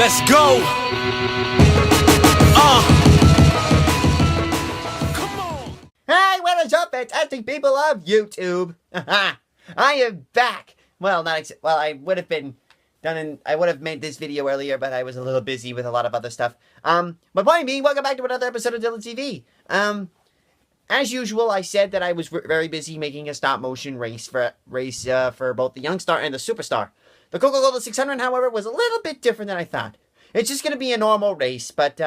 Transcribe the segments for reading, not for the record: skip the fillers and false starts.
Let's go. Come on. Hey, what is up, fantastic people of YouTube? I am back. Well, I would have been I would have made this video earlier, but I was a little busy with a lot of other stuff. But point being, welcome back to another episode of DylanTV. As usual, I said that I was very busy making a stop motion race for both the Youngstar and the Superstar. The Coca-Cola 600, however, was a little bit different than I thought. It's just going to be a normal race, but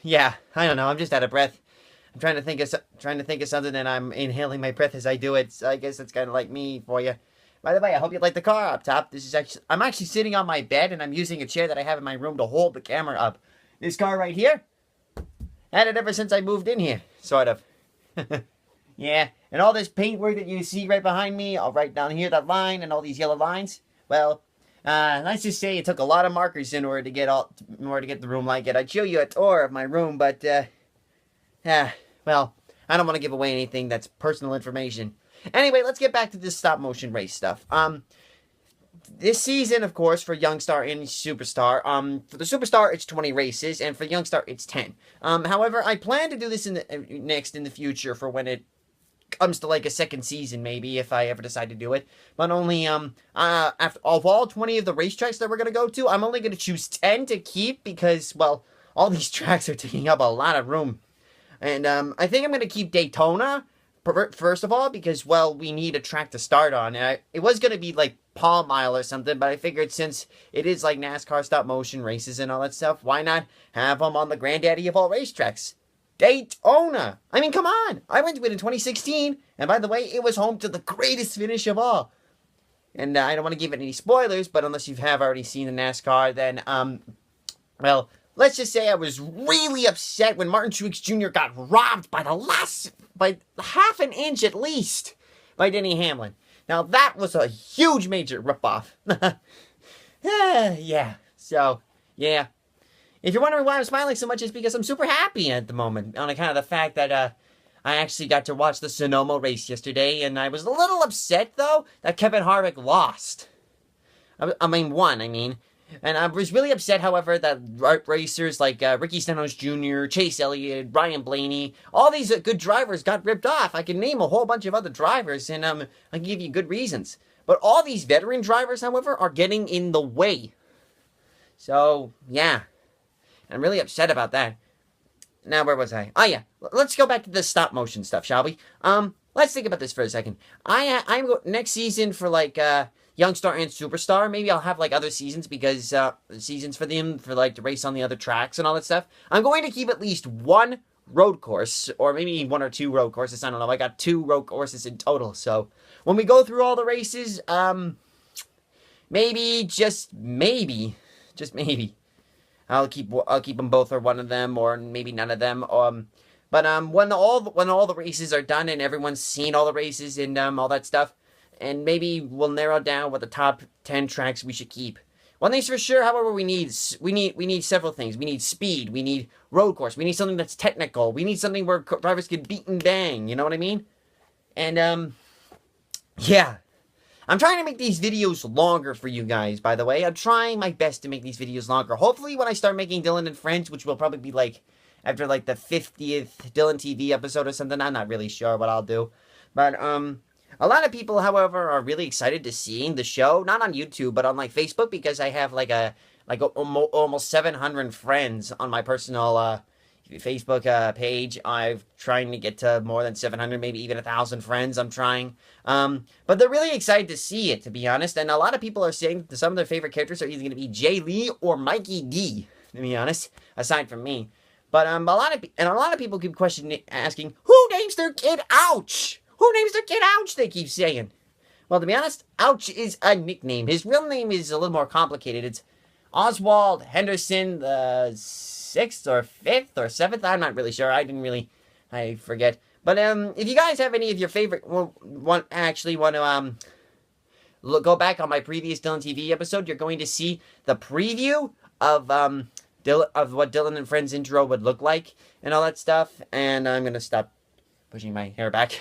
yeah, I don't know. I'm just out of breath. I'm trying to think of something, and I'm inhaling my breath as I do it. So I guess that's kind of like me for you. By the way, I hope you like the car up top. I'm actually sitting on my bed, and I'm using a chair that I have in my room to hold the camera up. This car right here, had it ever since I moved in here, sort of. Yeah, and all this paintwork that you see right behind me, right down here, that line, and all these yellow lines. Well, let's just say it took a lot of markers in order to get the room like it. I'd show you a tour of my room, but well, I don't want to give away anything that's personal information. Anyway, let's get back to this stop motion race stuff. This season, of course, for Youngstar and Superstar, for the Superstar, it's 20 races, and for Youngstar, it's 10. However, I plan to do this in the future for when it comes to like a second season, maybe, if I ever decide to do it. But only, after of all 20 of the racetracks that we're going to go to, I'm only going to choose 10 to keep because, well, all these tracks are taking up a lot of room. And, I think I'm going to keep Daytona, first of all, because, well, we need a track to start on. And it was going to be, like, Palm Mile or something, but I figured since it is, like, NASCAR stop-motion races and all that stuff, why not have them on the granddaddy of all racetracks? Daytona! I mean, come on! I went to it in 2016, and by the way, it was home to the greatest finish of all. And I don't want to give it any spoilers, but unless you have already seen the NASCAR, then, well, let's just say I was really upset when Martin Truex Jr. got robbed by half an inch at least by Denny Hamlin. Now, that was a huge major ripoff. Yeah, so, yeah. If you're wondering why I'm smiling so much, it's because I'm super happy at the moment, on account of the fact that, I actually got to watch the Sonoma race yesterday, and I was a little upset, though, that Kevin Harvick lost. Won. And I was really upset, however, that racers like Ricky Stenhouse Jr., Chase Elliott, Ryan Blaney, all these good drivers got ripped off. I can name a whole bunch of other drivers, and I can give you good reasons. But all these veteran drivers, however, are getting in the way. So, yeah. I'm really upset about that. Now, where was I? Oh, yeah. Let's go back to the stop motion stuff, shall we? Let's think about this for a second. I'm next season for, like, Youngstar and Superstar. Maybe I'll have, like, other seasons because, seasons for them, for, like, to race on the other tracks and all that stuff. I'm going to keep at least one road course, or maybe one or two road courses. I don't know. I got 2 road courses in total. So, when we go through all the races, maybe, just maybe, I'll keep them both, or one of them, or maybe none of them. But when all the races are done and everyone's seen all the races and all that stuff, and maybe we'll narrow down what the top 10 tracks we should keep. One thing's for sure, however, we need several things. We need speed. We need road course. We need something that's technical. We need something where drivers can beat and bang. You know what I mean? And yeah. I'm trying to make these videos longer for you guys, by the way. I'm trying my best to make these videos longer. Hopefully, when I start making Dylan and Friends, which will probably be, like, after, like, the 50th DylanTV episode or something. I'm not really sure what I'll do. But, a lot of people, however, are really excited to seeing the show. Not on YouTube, but on, like, Facebook, because I have, like, almost 700 friends on my personal, Facebook page. I'm trying to get to more than 700, maybe even 1,000 friends. I'm trying. But they're really excited to see it, to be honest. And a lot of people are saying that some of their favorite characters are either going to be Jay Lee or Mikey D, to be honest, aside from me. But a lot of people keep asking, who names their kid Ouch? Who names their kid Ouch? They keep saying. Well, to be honest, Ouch is a nickname. His real name is a little more complicated. It's Oswald Henderson the 6th or 5th or 7th. I'm not really sure. I forget. But if you guys have any of your favorite, want to go back on my previous DylanTV episode, you're going to see the preview of what Dylan and Friends intro would look like and all that stuff. And I'm gonna stop pushing my hair back.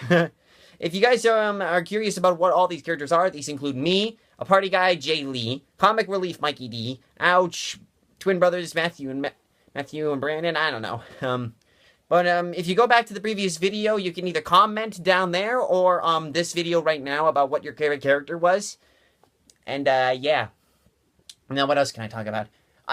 if you guys are curious about what all these characters are, these include me, a party guy, Jay Lee, comic relief, Mikey D, ouch, twin brothers, Matthew and Brandon, I don't know. But if you go back to the previous video, you can either comment down there or this video right now about what your favorite character was. And yeah. Now what else can I talk about?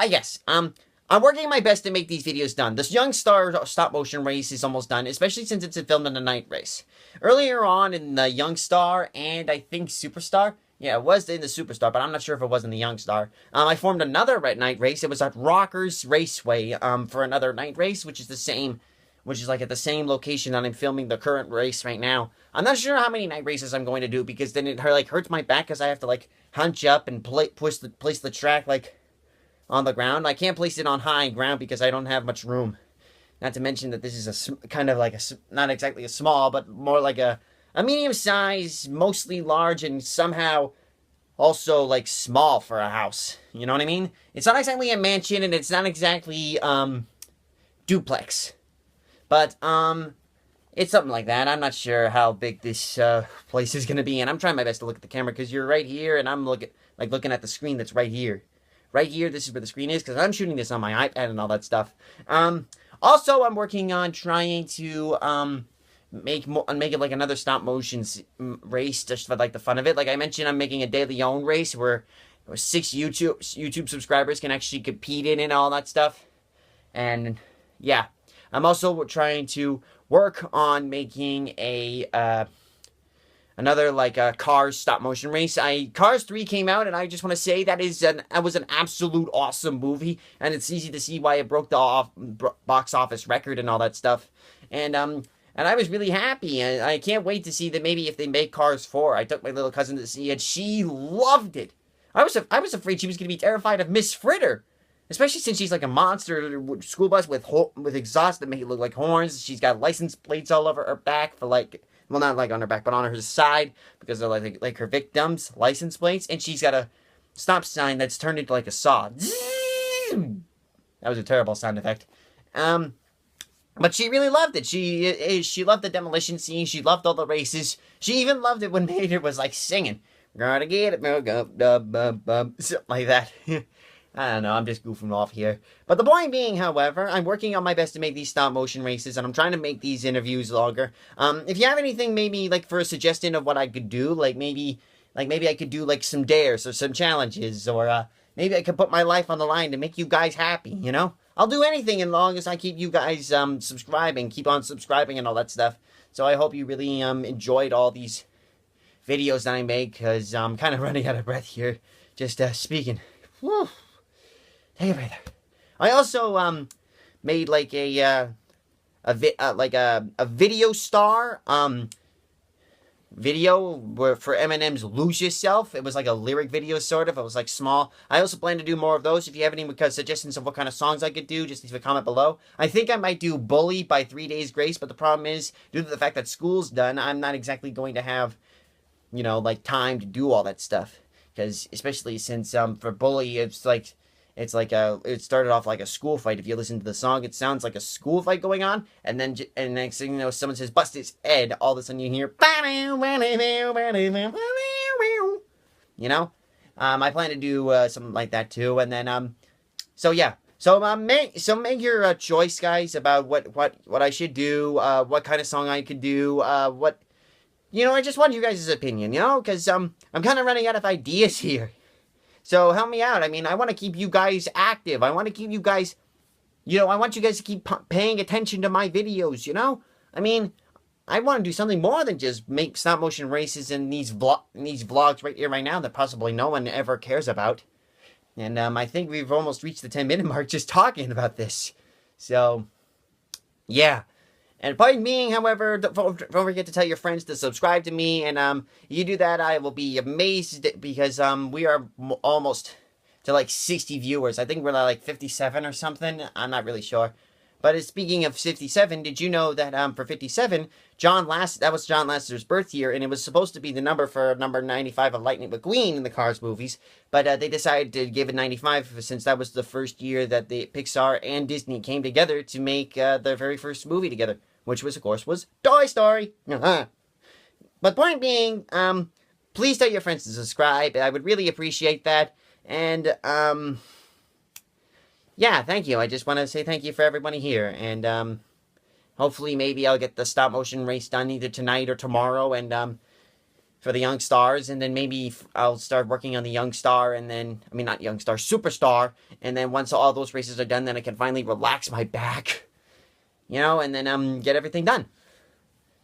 Yes. I'm working my best to make these videos done. This Young Star stop motion race is almost done, especially since it's filmed in a night race. Earlier on in the Young Star and I think Superstar, yeah, it was in the Superstar, but I'm not sure if it was in the Young Star. I formed another night race. It was at Rockers Raceway for another night race, which is like at the same location that I'm filming the current race right now. I'm not sure how many night races I'm going to do because then it hurts my back because I have to like hunch up and place the track like on the ground. I can't place it on high ground because I don't have much room. Not to mention that this is a kind of like not exactly a small, but more like a medium size, mostly large, and somehow also like small for a house. You know what I mean? It's not exactly a mansion, and it's not exactly duplex. But, it's something like that. I'm not sure how big this, place is gonna be, and I'm trying my best to look at the camera, because you're right here, and I'm looking at the screen that's right here. Right here, this is where the screen is, because I'm shooting this on my iPad and all that stuff. Also, I'm working on trying to, make it like another stop motion race, just for, like, the fun of it. Like I mentioned, I'm making a daily own race, where 6 YouTube subscribers can actually compete in it and all that stuff. And, yeah. I'm also trying to work on making another like Cars stop motion race. Cars 3 came out, and I just want to say that was an absolute awesome movie, and it's easy to see why it broke the box office record and all that stuff. And I was really happy, and I can't wait to see that maybe if they make Cars 4. I took my little cousin to see it. She loved it. I was afraid she was going to be terrified of Miss Fritter. Especially since she's like a monster school bus with exhaust that make it look like horns. She's got license plates all over her back for like, well, not like on her back, but on her side because they're like her victims' license plates. And she's got a stop sign that's turned into like a saw. That was a terrible sound effect. But she really loved it. She loved the demolition scene. She loved all the races. She even loved it when Mater was like singing, "Gotta get it, something like that." I don't know, I'm just goofing off here. But the point being, however, I'm working on my best to make these stop motion races, and I'm trying to make these interviews longer. If you have anything, maybe, like, for a suggestion of what I could do, maybe I could do, like, some dares or some challenges, or, maybe I could put my life on the line to make you guys happy, you know? I'll do anything as long as I keep you guys, subscribing, keep on subscribing and all that stuff. So I hope you really, enjoyed all these videos that I make, because I'm kind of running out of breath here, just, speaking. Whew. Take a breather. I also made like a video star video for Eminem's "Lose Yourself." It was like a lyric video sort of. It was like small. I also plan to do more of those. If you have any suggestions of what kind of songs I could do, just leave a comment below. I think I might do "Bully" by 3 Days Grace, but the problem is, due to the fact that school's done, I'm not exactly going to have, you know, like time to do all that stuff. Because especially since for "Bully," it started off like a school fight. If you listen to the song, it sounds like a school fight going on, and then next thing you know, someone says "bust his head." All of a sudden you hear, you know. I plan to do something like that too, and then so yeah, make your choice, guys, about what I should do, what kind of song I could do, what, you know. I just want you guys' opinion, you know, because I'm kind of running out of ideas here. So help me out. I mean, I want to keep you guys active. I want to keep you guys, you know, I want you guys to keep paying attention to my videos, you know? I mean, I want to do something more than just make stop motion races in these vlogs right here, right now, that possibly no one ever cares about. And I think we've almost reached the 10-minute mark just talking about this. So, yeah. And point being, however, don't forget to tell your friends to subscribe to me, and you do that, I will be amazed, because we are almost to like 60 viewers. I think we're like 57 or something. I'm not really sure. But speaking of 57, did you know that for 57, that was John Lasseter's birth year, and it was supposed to be the number for number 95 of Lightning McQueen in the Cars movies, but they decided to give it 95 since that was the first year that the Pixar and Disney came together to make their very first movie together. Which was, of course, was Toy Story. But point being, please tell your friends to subscribe. I would really appreciate that. And, yeah, thank you. I just want to say thank you for everybody here. And, hopefully maybe I'll get the stop motion race done either tonight or tomorrow. And, for the young stars, and then maybe I'll start working on the young star, and then, I mean, not young star, superstar, and then once all those races are done, then I can finally relax my back, you know, and then, get everything done.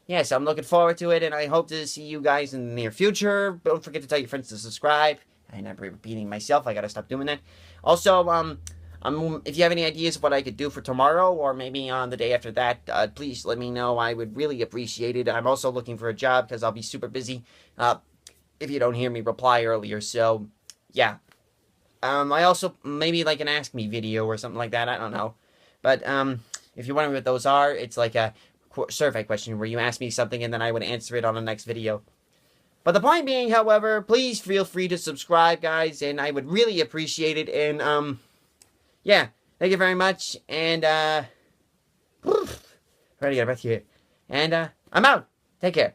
Yeah, so I'm looking forward to it, and I hope to see you guys in the near future. Don't forget to tell your friends to subscribe. I'm repeating myself, I gotta stop doing that. Also, if you have any ideas of what I could do for tomorrow, or maybe on the day after that, please let me know. I would really appreciate it. I'm also looking for a job, because I'll be super busy, if you don't hear me reply earlier, so, yeah. I also, maybe like an Ask Me video, or something like that, I don't know. But, if you're wondering what those are, it's like a survey question, where you ask me something, and then I would answer it on the next video. But the point being, however, please feel free to subscribe, guys, and I would really appreciate it, and, yeah, thank you very much, and, ready to get a breath here, and, I'm out. Take care.